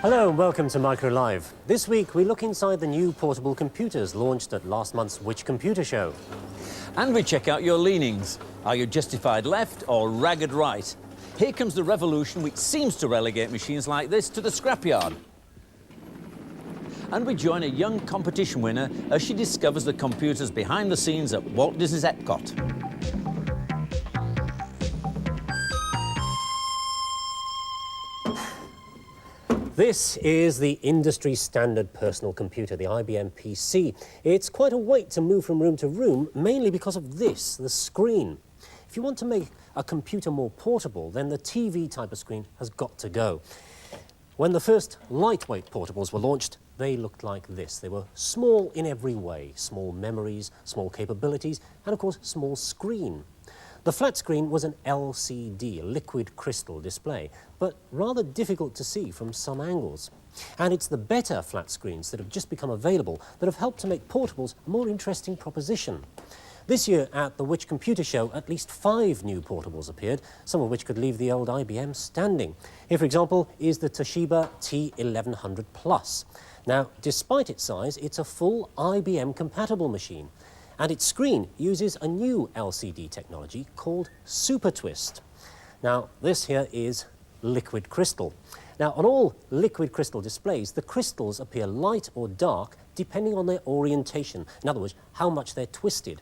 Hello and welcome to Micro Live. This week we look inside the new portable computers launched at last month's Which Computer Show. And we check out your leanings. Are you justified left or ragged right? Here comes the revolution which seems to relegate machines like this to the scrapyard. And we join a young competition winner as she discovers the computers behind the scenes at Walt Disney's Epcot. This is the industry standard personal computer, the IBM PC. It's quite a weight to move from room to room, mainly because of this, the screen. If you want to make a computer more portable, then the TV type of screen has got to go. When the first lightweight portables were launched, they looked like this. They were small in every way, small memories, small capabilities, and of course, small screen. The flat screen was an LCD, a liquid crystal display, but rather difficult to see from some angles. And it's the better flat screens that have just become available that have helped to make portables a more interesting proposition. This year at the Which Computer Show, at least 5 new portables appeared, some of which could leave the old IBM standing. Here, for example, is the Toshiba T1100 Plus. Now, despite its size, it's a full IBM-compatible machine. And its screen uses a new LCD technology called Super Twist. Now, this here is liquid crystal. Now, on all liquid crystal displays, the crystals appear light or dark depending on their orientation. In other words, how much they're twisted.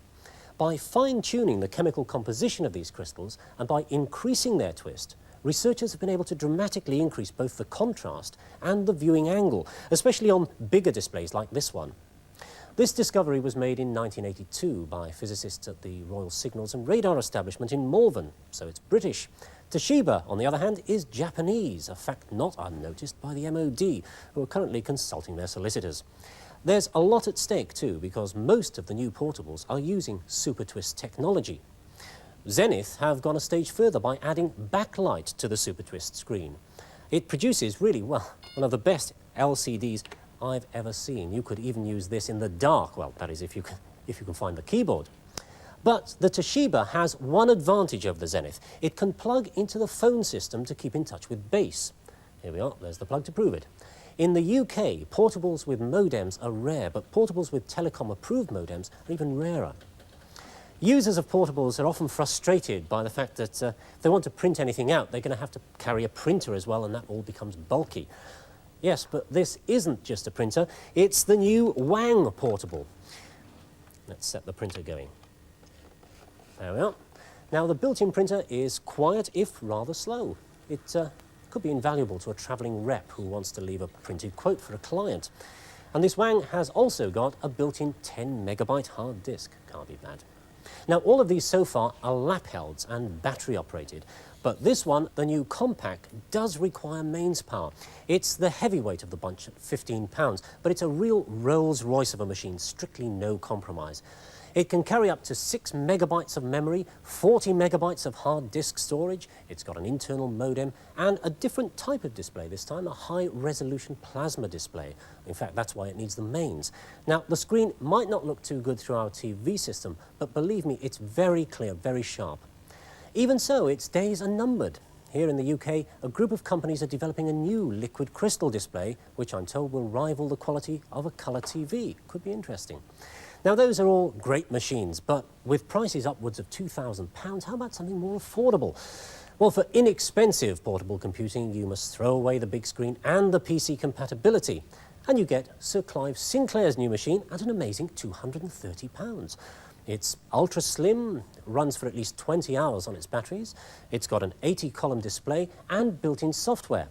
By fine-tuning the chemical composition of these crystals and by increasing their twist, researchers have been able to dramatically increase both the contrast and the viewing angle, especially on bigger displays like this one. This discovery was made in 1982 by physicists at the Royal Signals and Radar establishment in Malvern, so it's British. Toshiba, on the other hand, is Japanese, a fact not unnoticed by the MOD, who are currently consulting their solicitors. There's a lot at stake too, because most of the new portables are using Super Twist technology. Zenith have gone a stage further by adding backlight to the Super Twist screen. It produces really, well, one of the best LCDs I've ever seen. You could even use this in the dark. Well, that is if you can find the keyboard. But the Toshiba has one advantage over the Zenith. It can plug into the phone system to keep in touch with base. Here we are, there's the plug to prove it. In the UK, portables with modems are rare, but portables with telecom-approved modems are even rarer. Users of portables are often frustrated by the fact that if they want to print anything out, they're going to have to carry a printer as well, and that all becomes bulky. Yes, but this isn't just a printer, it's the new Wang portable. Let's set the printer going. There we are. Now, the built-in printer is quiet, if rather slow. It could be invaluable to a travelling rep who wants to leave a printed quote for a client. And this Wang has also got a built-in 10 megabyte hard disk. Can't be bad. Now, all of these so far are lap-held and battery-operated. But this one, the new Compact, does require mains power. It's the heavyweight of the bunch at 15 pounds, but it's a real Rolls-Royce of a machine, strictly no compromise. It can carry up to 6 megabytes of memory, 40 megabytes of hard disk storage. It's got an internal modem and a different type of display this time, a high-resolution plasma display. In fact, that's why it needs the mains. Now, the screen might not look too good through our TV system, but believe me, it's very clear, very sharp. Even so, its days are numbered. Here in the UK, a group of companies are developing a new liquid crystal display, which I'm told will rival the quality of a colour TV. Could be interesting. Now, those are all great machines, but with prices upwards of £2,000, how about something more affordable? Well, for inexpensive portable computing, you must throw away the big screen and the PC compatibility. And you get Sir Clive Sinclair's new machine at an amazing £230. It's ultra slim, runs for at least 20 hours on its batteries. It's got an 80-column display and built-in software.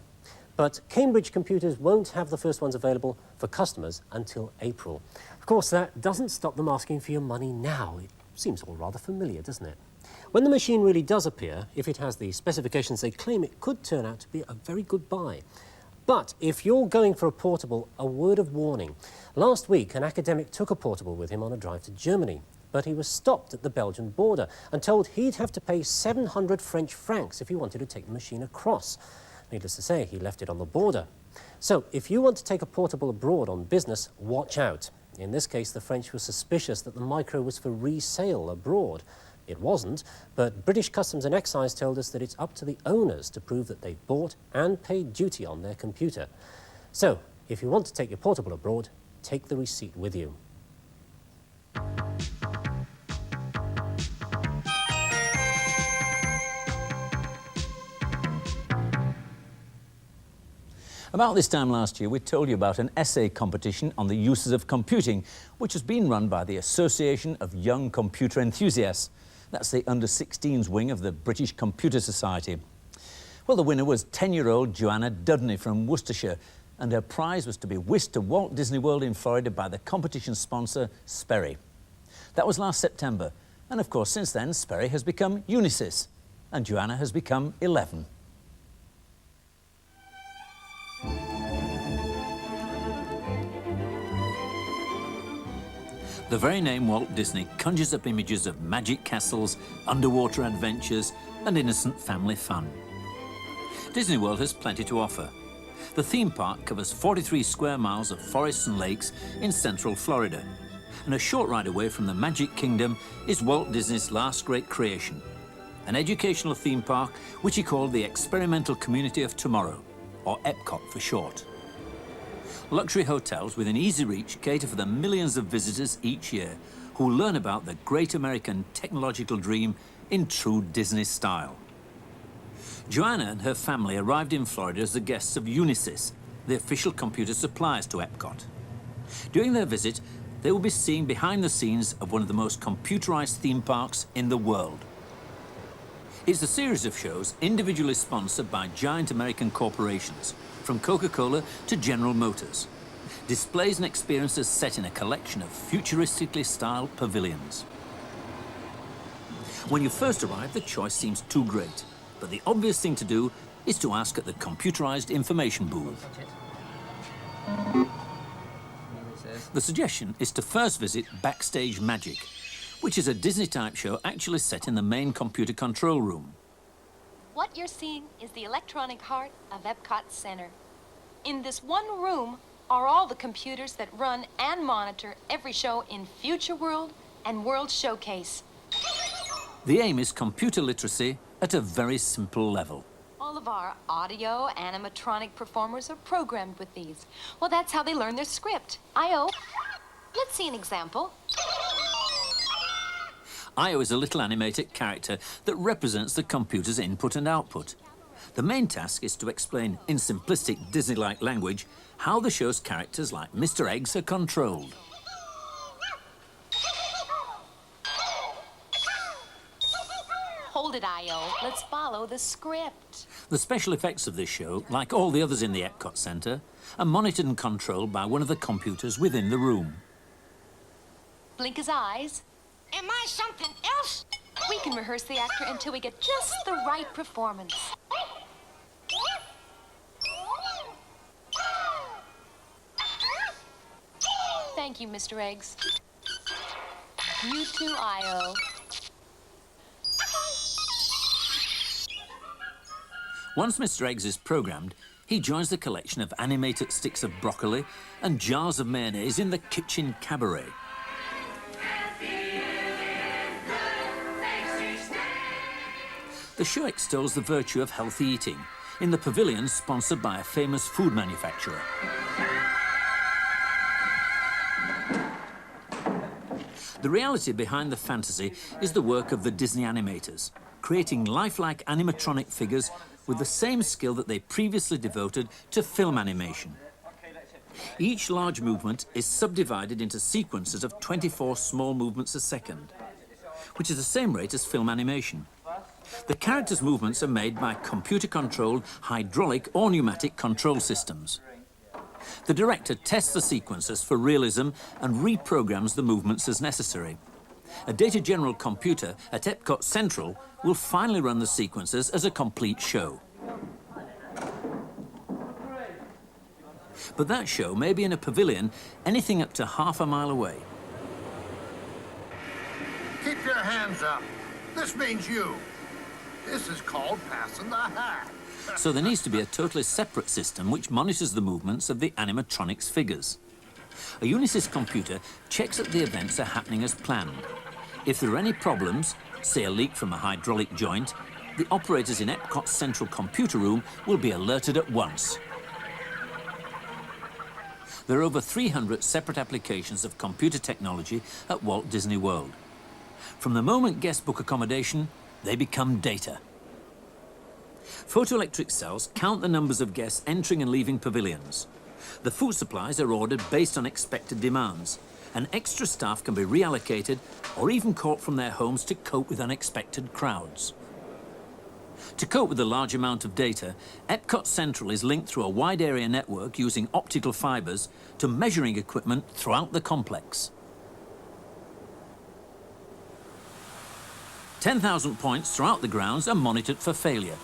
But Cambridge Computers won't have the first ones available for customers until April. Of course, that doesn't stop them asking for your money now. It seems all rather familiar, doesn't it? When the machine really does appear, if it has the specifications they claim, it could turn out to be a very good buy. But if you're going for a portable, a word of warning. Last week, an academic took a portable with him on a drive to Germany. But he was stopped at the Belgian border and told he'd have to pay 700 French francs if he wanted to take the machine across. Needless to say, he left it on the border. So, if you want to take a portable abroad on business, watch out. In this case, the French were suspicious that the Micro was for resale abroad. It wasn't, but British Customs and Excise told us that it's up to the owners to prove that they bought and paid duty on their computer. So, if you want to take your portable abroad, take the receipt with you. About this time last year, we told you about an essay competition on the uses of computing, which has been run by the Association of Young Computer Enthusiasts. That's the under-16s wing of the British Computer Society. Well, the winner was 10-year-old Joanna Dudney from Worcestershire, and her prize was to be whisked to Walt Disney World in Florida by the competition sponsor, Sperry. That was last September, and of course, since then, Sperry has become Unisys, and Joanna has become 11. The very name Walt Disney conjures up images of magic castles, underwater adventures, and innocent family fun. Disney World has plenty to offer. The theme park covers 43 square miles of forests and lakes in central Florida. And a short ride away from the Magic Kingdom is Walt Disney's last great creation, an educational theme park which he called the Experimental Community of Tomorrow, or Epcot for short. Luxury hotels within easy reach cater for the millions of visitors each year who learn about the great American technological dream in true Disney style. Joanna and her family arrived in Florida as the guests of Unisys, the official computer suppliers to Epcot. During their visit, they will be seeing behind the scenes of one of the most computerized theme parks in the world. It's a series of shows individually sponsored by giant American corporations, from Coca-Cola to General Motors. Displays and experiences set in a collection of futuristically styled pavilions. When you first arrive, the choice seems too great, but the obvious thing to do is to ask at the computerized information booth. The suggestion is to first visit Backstage Magic, which is a Disney-type show actually set in the main computer control room. What you're seeing is the electronic heart of Epcot Center. In this one room are all the computers that run and monitor every show in Future World and World Showcase. The aim is computer literacy at a very simple level. All of our audio animatronic performers are programmed with these. Well, that's how they learn their script. I.O., let's see an example. I.O. is a little animated character that represents the computer's input and output. The main task is to explain, in simplistic Disney-like language, how the show's characters like Mr. Eggs are controlled. Hold it, I.O. Let's follow the script. The special effects of this show, like all the others in the Epcot Center, are monitored and controlled by one of the computers within the room. Blink his eyes. Am I something else? We can rehearse the actor until we get just the right performance. Thank you, Mr. Eggs. You too, I.O. Once Mr. Eggs is programmed, he joins the collection of animated sticks of broccoli and jars of mayonnaise in the kitchen cabaret. The show extols the virtue of healthy eating in the pavilion sponsored by a famous food manufacturer. The reality behind the fantasy is the work of the Disney animators, creating lifelike animatronic figures with the same skill that they previously devoted to film animation. Each large movement is subdivided into sequences of 24 small movements a second, which is the same rate as film animation. The characters' movements are made by computer-controlled hydraulic or pneumatic control systems. The director tests the sequences for realism and reprograms the movements as necessary. A Data General computer at Epcot Central will finally run the sequences as a complete show. But that show may be in a pavilion anything up to half a mile away. Keep your hands up. This means you. This is called passing the hat. So there needs to be a totally separate system which monitors the movements of the animatronics figures. A Unisys computer checks that the events are happening as planned. If there are any problems, say a leak from a hydraulic joint, the operators in Epcot's central computer room will be alerted at once. There are over 300 separate applications of computer technology at Walt Disney World. From the moment guests book accommodation, they become data. Photoelectric cells count the numbers of guests entering and leaving pavilions. The food supplies are ordered based on expected demands, and extra staff can be reallocated or even caught from their homes to cope with unexpected crowds. To cope with the large amount of data, Epcot Central is linked through a wide area network using optical fibers to measuring equipment throughout the complex. 10,000 points throughout the grounds are monitored for failure.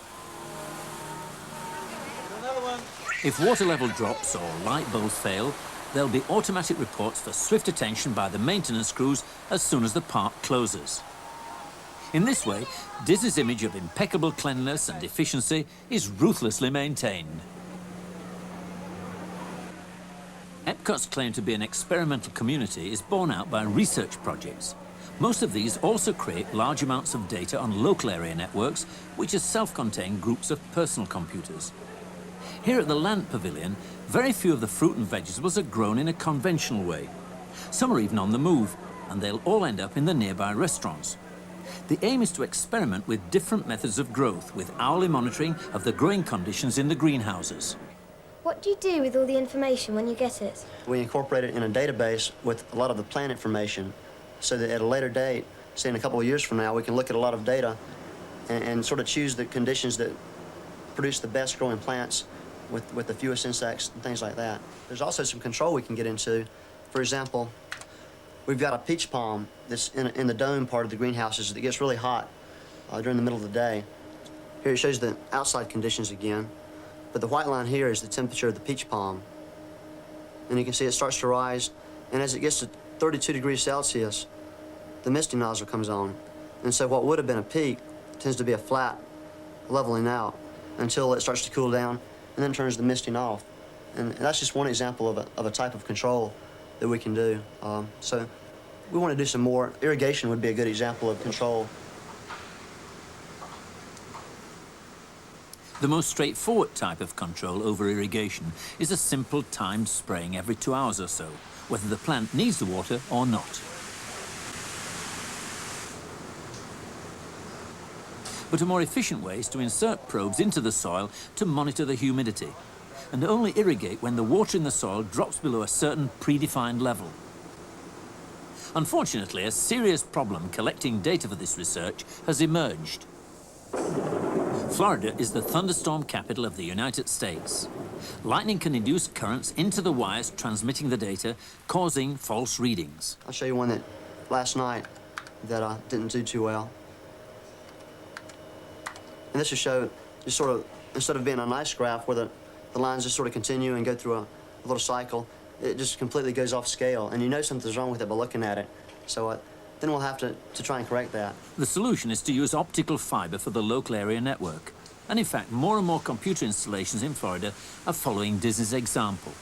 If water level drops or light bulbs fail, there'll be automatic reports for swift attention by the maintenance crews as soon as the park closes. In this way, Disney's image of impeccable cleanliness and efficiency is ruthlessly maintained. Epcot's claim to be an experimental community is borne out by research projects. Most of these also create large amounts of data on local area networks, which are self-contained groups of personal computers. Here at the Land Pavilion, very few of the fruit and vegetables are grown in a conventional way. Some are even on the move, and they'll all end up in the nearby restaurants. The aim is to experiment with different methods of growth, with hourly monitoring of the growing conditions in the greenhouses. What do you do with all the information when you get it? We incorporate it in a database with a lot of the plant information, so that at a later date, say in a couple of years from now, we can look at a lot of data and sort of choose the conditions that produce the best growing plants with the fewest insects and things like that. There's also some control we can get into. For example, we've got a peach palm that's in the dome part of the greenhouses that gets really hot during the middle of the day. Here it shows the outside conditions again, but the white line here is the temperature of the peach palm. And you can see it starts to rise, and as it gets to 32 degrees Celsius, the misty nozzle comes on. And so what would have been a peak tends to be a flat leveling out until it starts to cool down and then turns the misting off. And that's just one example of a type of control that we can do. So we want to do some more. Irrigation would be a good example of control. The most straightforward type of control over irrigation is a simple timed spraying every 2 hours or so, whether the plant needs the water or not. But a more efficient way is to insert probes into the soil to monitor the humidity, and only irrigate when the water in the soil drops below a certain predefined level. Unfortunately, a serious problem collecting data for this research has emerged. Florida is the thunderstorm capital of the United States. Lightning can induce currents into the wires transmitting the data, causing false readings. I'll show you one that last night that didn't do too well. And this will show, just sort of, instead of being a nice graph where the lines just sort of continue and go through a little cycle, it just completely goes off scale. And you know something's wrong with it by looking at it. So then we'll have to try and correct that. The solution is to use optical fiber for the local area network. And in fact, more and more computer installations in Florida are following Disney's example.